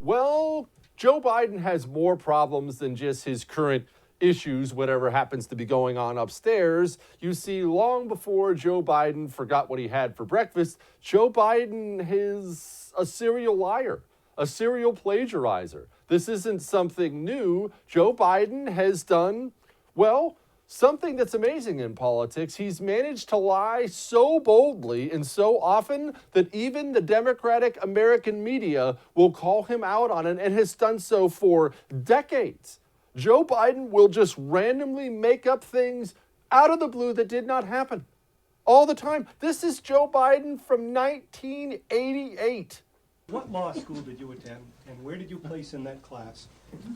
Well, Joe Biden has more problems than just his current issues, whatever happens to be going on upstairs. You see, long before Joe Biden forgot what he had for breakfast, Joe Biden is a serial liar, a serial plagiarizer. This isn't something new. Joe Biden has done, well, something that's amazing in politics. He's managed to lie so boldly and so often that even the Democratic American media will call him out on it, and has done so for decades. Joe Biden will just randomly make up things out of the blue that did not happen all the time. This is Joe Biden from 1988. What law school did you attend, and where did you place in that class?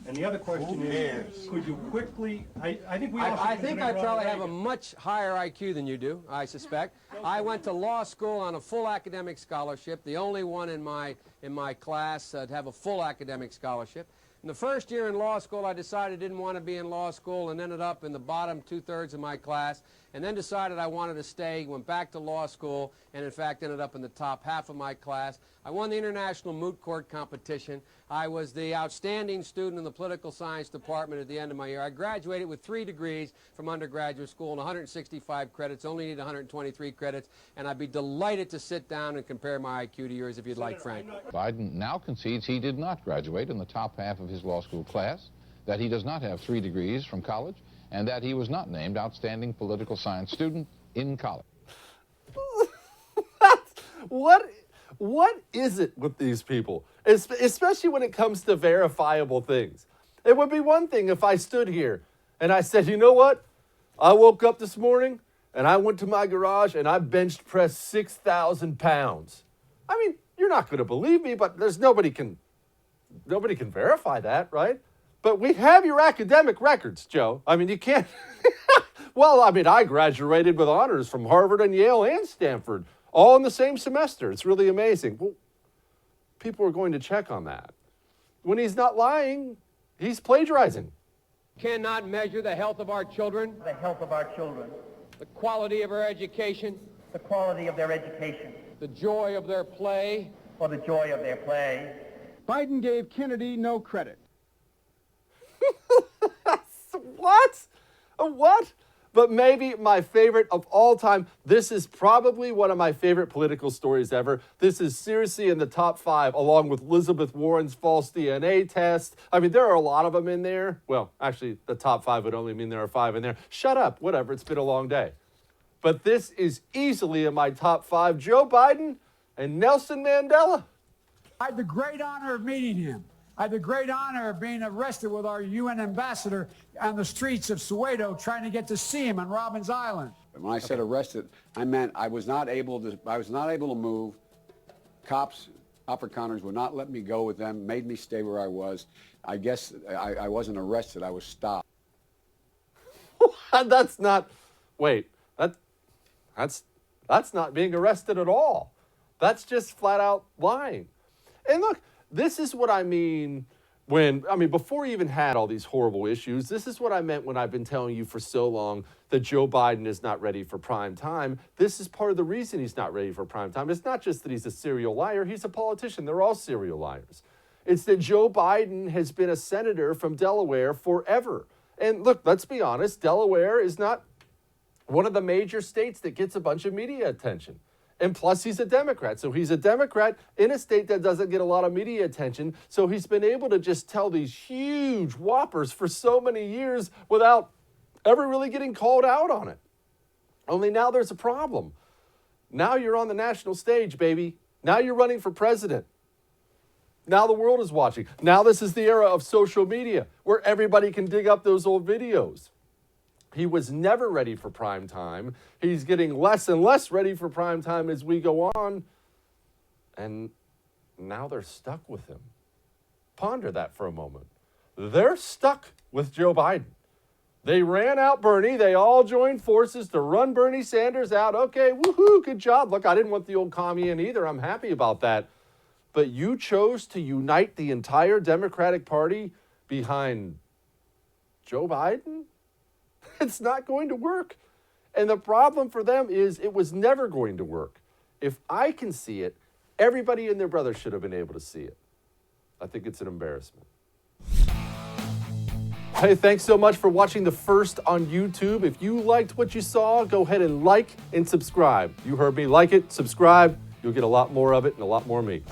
And the other question is, could you quickly, I think I probably have a much higher IQ than you do, I suspect. I went to law school on a full academic scholarship, the only one in my class to have a full academic scholarship. In the first year in law school, I decided I didn't want to be in law school and ended up in the bottom two-thirds of my class, and then decided I wanted to stay, went back to law school, and in fact ended up in the top half of my class. I won the international moot court competition. I was the outstanding student in the political science department at the end of my year. I graduated with 3 degrees from undergraduate school and 165 credits, only need 123 credits, and I'd be delighted to sit down and compare my IQ to yours if you'd like, Frank. Biden now concedes he did not graduate in the top half of his law school class, that he does not have 3 degrees from college, and that he was not named outstanding political science student in college. What is it with these people, especially when it comes to verifiable things? It would be one thing if I stood here and I said, you know what? I woke up this morning and I went to my garage and I bench pressed 6,000 pounds. I mean, you're not going to believe me, but nobody can verify that, right? But we have your academic records, Joe. I mean, you can't. Well, I mean, I graduated with honors from Harvard and Yale and Stanford, all in the same semester. It's really amazing. Well, people are going to check on that. When he's not lying, he's plagiarizing. Cannot measure the health of our children, the health of our children, the quality of our education, the quality of their education, the joy of their play, or the joy of their play. Biden gave Kennedy no credit. What? What? But maybe my favorite of all time, this is probably one of my favorite political stories ever. This is seriously in the top 5, along with Elizabeth Warren's false DNA test. I mean, there are a lot of them in there. Well, actually, the top 5 would only mean there are 5 in there. Shut up, whatever, it's been a long day. But this is easily in my top 5, Joe Biden and Nelson Mandela. I had the great honor of meeting him. I had the great honor of being arrested with our UN ambassador on the streets of Soweto trying to get to see him on Robbins Island. When I said arrested, I meant I was not able to move. Cops, upper counters would not let me go with them, made me stay where I was. I guess I wasn't arrested, I was stopped. That's not being arrested at all. That's just flat out lying. And look, this is what I mean before he even had all these horrible issues, this is what I meant when I've been telling you for so long that Joe Biden is not ready for prime time. This is part of the reason he's not ready for prime time. It's not just that he's a serial liar. He's a politician. They're all serial liars. It's that Joe Biden has been a senator from Delaware forever. And look, let's be honest, Delaware is not one of the major states that gets a bunch of media attention. And plus, he's a Democrat. So he's a Democrat in a state that doesn't get a lot of media attention. So he's been able to just tell these huge whoppers for so many years without ever really getting called out on it. Only now there's a problem. Now you're on the national stage, baby. Now you're running for president. Now the world is watching. Now this is the era of social media where everybody can dig up those old videos. He was never ready for prime time. He's getting less and less ready for prime time as we go on. And now they're stuck with him. Ponder that for a moment. They're stuck with Joe Biden. They ran out Bernie. They all joined forces to run Bernie Sanders out. Okay, woohoo, good job. Look, I didn't want the old commie in either. I'm happy about that. But you chose to unite the entire Democratic Party behind Joe Biden? It's not going to work. And the problem for them is it was never going to work. If I can see it, everybody and their brother should have been able to see it. I think it's an embarrassment. Hey, thanks so much for watching The First on YouTube. If you liked what you saw, go ahead and like and subscribe. You heard me. Like it, subscribe. You'll get a lot more of it and a lot more of me.